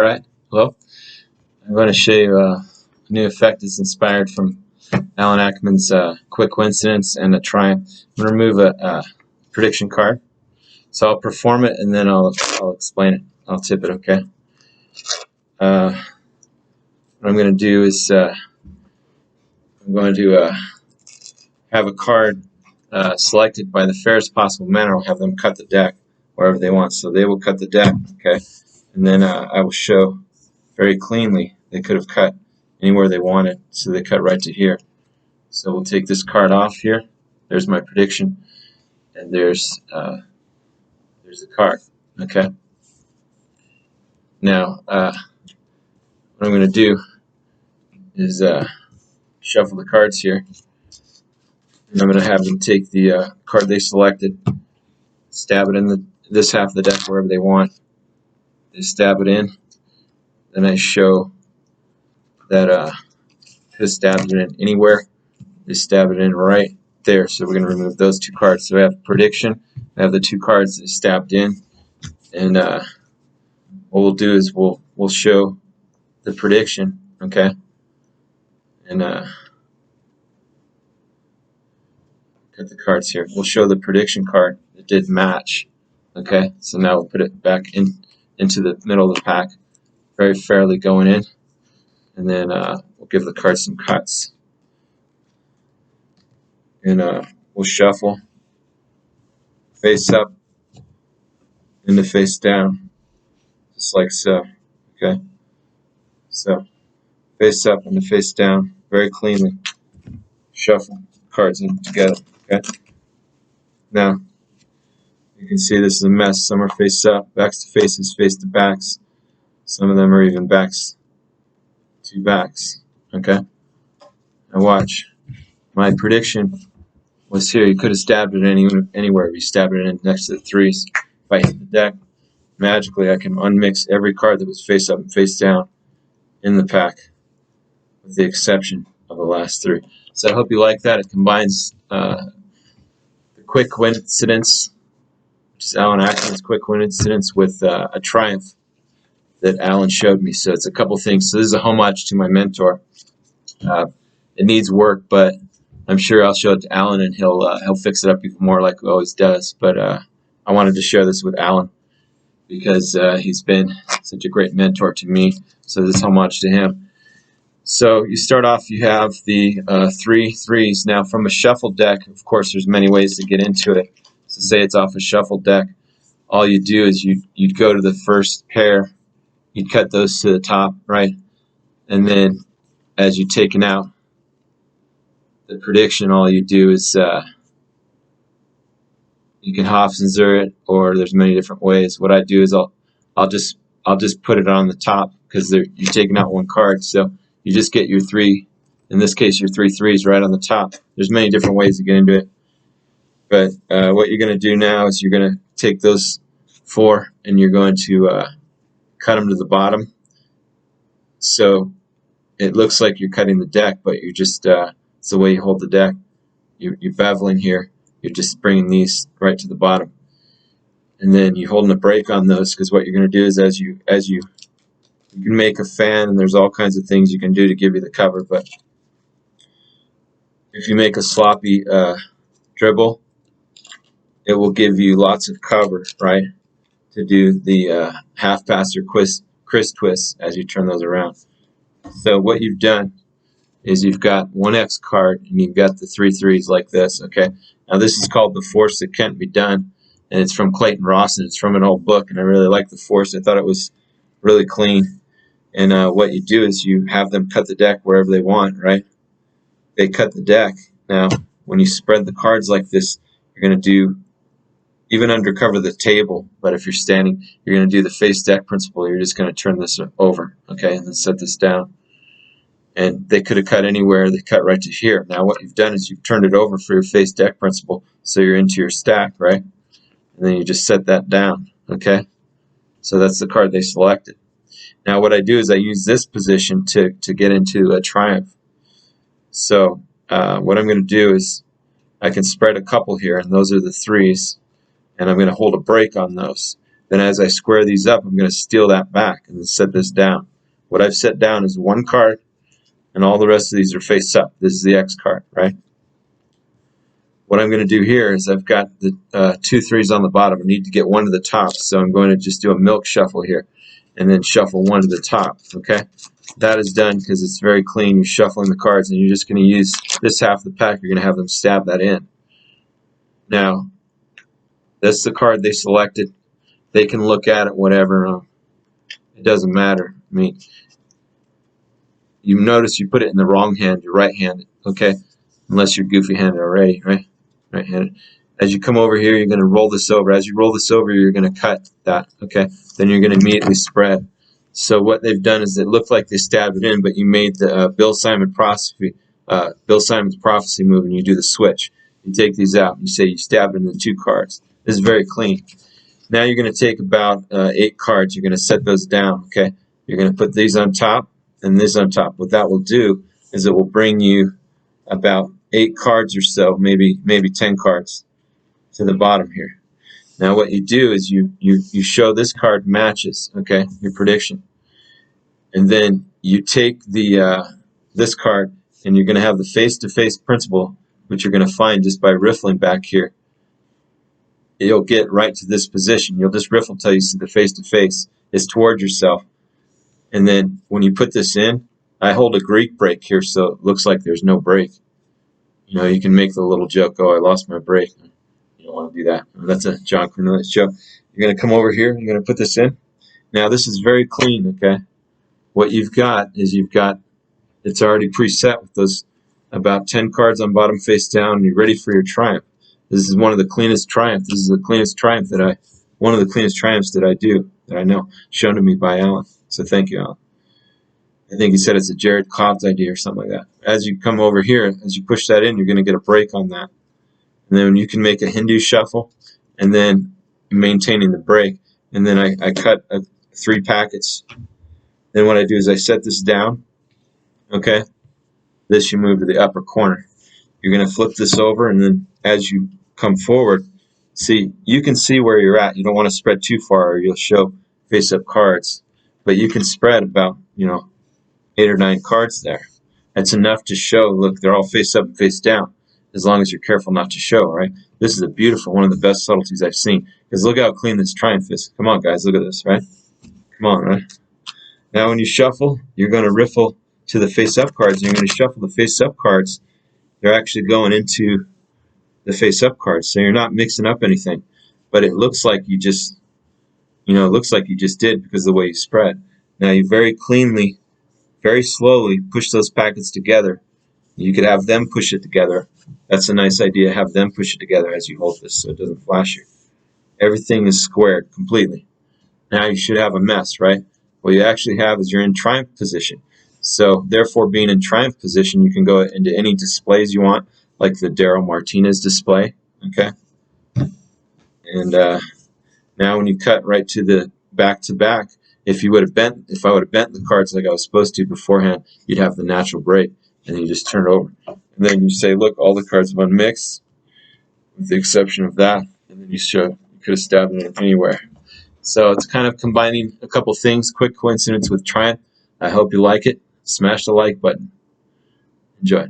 Alright, well, I'm going to show you a new effect that's inspired from Alan Ackman's Quick Coincidence and a Triumph. I'm going to remove a prediction card. So I'll perform it and then I'll explain it. I'll tip it, okay? What I'm going to do is I'm going to have a card selected by the fairest possible manner. I'll have them cut the deck wherever they want. So they will cut the deck, okay? And then I will show very cleanly they could have cut anywhere they wanted, so they cut right to here. So we'll take this card off here. There's my prediction, and there's the card. Okay. Now what I'm going to do is shuffle the cards here, and I'm going to have them take the card they selected, stab it in this half of the deck wherever they want. They stab it in. Then I show that could have stabbed it in anywhere. They stab it in right there. So we're going to remove those two cards. So we have prediction. We have the two cards they stabbed in, and what we'll do is we'll show the prediction. Okay, and cut the cards here. We'll show the prediction card that did match. Okay, so now we'll put it back into the middle of the pack, very fairly going in, and then we'll give the card some cuts, and we'll shuffle face up into face down, just like so. Okay, so face up and face down, very cleanly. Shuffle cards in together. Okay. Now you can see this is a mess. Some are face up, backs to faces, face to backs. Some of them are even backs to backs. Okay. Now watch. My prediction was here. You could have stabbed it anywhere. If you stabbed it in next to the threes, if I hit the deck, magically I can unmix every card that was face up and face down in the pack, with the exception of the last three. So I hope you like that. It combines the Quick Coincidence, which is Alan Ackman's Quick Coincidence, with a Triumph that Alan showed me. So it's a couple things. So this is a homage to my mentor. It needs work, but I'm sure I'll show it to Alan and he'll fix it up even more like he always does. But I wanted to share this with Alan because he's been such a great mentor to me. So this is homage to him. So you start off, you have the 3 threes. Now from a shuffled deck, of course, there's many ways to get into it. So say it's off a shuffled deck. All you do is you'd go to the first pair, you'd cut those to the top, right? And then as you're taking out the prediction, all you do is you can Hofstadter it, or there's many different ways. What I do is I'll just put it on the top because you're taking out one card. So you just get your three, in this case your 3 threes right on the top. There's many different ways to get into it. But what you're going to do now is you're going to take those 4 and you're going to cut them to the bottom. So it looks like you're cutting the deck, but you're just, it's the way you hold the deck. You're beveling here. You're just bringing these right to the bottom. And then you're holding a break on those, because what you're going to do is as you can make a fan, and there's all kinds of things you can do to give you the cover, but if you make a sloppy dribble, it will give you lots of cover, right, to do the half pass or Chris twists as you turn those around. So what you've done is you've got 1X card and you've got the 3 threes like this. Okay, now this is called The Force That Can't Be Done, and it's from Clayton Rawson. It's from an old book, and I really like The Force. I thought it was really clean. And what you do is you have them cut the deck wherever they want, right? They cut the deck. Now, when you spread the cards like this, you're going to do, even undercover the table, but if you're standing, you're going to do the face deck principle. You're just going to turn this over, okay, and then set this down. And they could have cut anywhere. They cut right to here. Now, what you've done is you've turned it over for your face deck principle, so you're into your stack, right? And then you just set that down, okay? So that's the card they selected. Now what I do is I use this position to get into a Triumph. So what I'm going to do is I can spread a couple here, and those are the threes, and I'm going to hold a break on those. Then as I square these up, I'm going to steal that back and then set this down. What I've set down is one card, and all the rest of these are face up. This is the X card, right? What I'm going to do here is I've got the 2 3s on the bottom. I need to get one to the top, so I'm going to just do a milk shuffle here and then shuffle one to the top, okay? That is done because it's very clean. You're shuffling the cards, and you're just going to use this half of the pack. You're going to have them stab that in. Now, that's the card they selected. They can look at it, whatever. It doesn't matter. I mean, you notice you put it in the wrong hand. You're right-handed, okay? Unless you're goofy-handed already, right? Right-handed. As you come over here, you're going to roll this over. As you roll this over, you're going to cut that, okay? Then you're going to immediately spread. So what they've done is it looked like they stabbed it in, but you made the Bill Simon's prophecy move, and you do the switch. You take these out. You say you stabbed in the 2 cards. This is very clean. Now you're going to take about 8 cards. You're going to set those down, okay? You're going to put these on top and this on top. What that will do is it will bring you about 8 cards or so, maybe 10 cards to the bottom here. Now what you do is you show this card matches, okay, your prediction. And then you take the this card, and you're going to have the face-to-face principle, which you're going to find just by riffling back here. You'll get right to this position. You'll just riffle till you see the face-to-face is toward yourself. And then when you put this in, I hold a Greek break here, so it looks like there's no break. You know, you can make the little joke, oh, I lost my break. You don't want to do that. That's a John Cornelius joke. You're going to come over here. You're going to put this in. Now, this is very clean, okay? What you've got is it's already preset with those about 10 cards on bottom face down, and you're ready for your triumph. This is one of the cleanest triumphs. This is the cleanest triumph one of the cleanest triumphs that I know, shown to me by Alan. So thank you, Alan. I think he said it's a Jared Cobb's idea or something like that. As you come over here, as you push that in, you're going to get a break on that. And then you can make a Hindu shuffle, and then maintaining the break. And then I cut 3 packets. Then what I do is I set this down, okay? This you move to the upper corner. You're going to flip this over, and then as you come forward, see, you can see where you're at. You don't want to spread too far, or you'll show face-up cards. But you can spread about, 8 or 9 cards there. That's enough to show, look, they're all face-up and face down, as long as you're careful not to show, right? This is a beautiful, one of the best subtleties I've seen. Because look how clean this triumph is. Come on, guys, look at this, right? Come on, right? Now when you shuffle, you're going to riffle to the face-up cards, and you're going to shuffle the face-up cards. They're actually going into the face-up cards, so you're not mixing up anything. But it looks like you just, did because of the way you spread. Now you very cleanly, very slowly push those packets together. You could have them push it together. That's a nice idea. Have them push it together as you hold this so it doesn't flash you. Everything is squared completely. Now you should have a mess, right? What you actually have is you're in triumph position. So therefore, being in triumph position, you can go into any displays you want, like the Daryl Martinez display, okay? And now when you cut right to the back-to-back, if I would have bent the cards like I was supposed to beforehand, you'd have the natural break, and then you just turn it over. And then you say, look, all the cards have unmixed, with the exception of that, and then you could have stabbed it anywhere. So it's kind of combining a couple things, quick coincidence with triumph. I hope you like it. Smash the like button. Enjoy.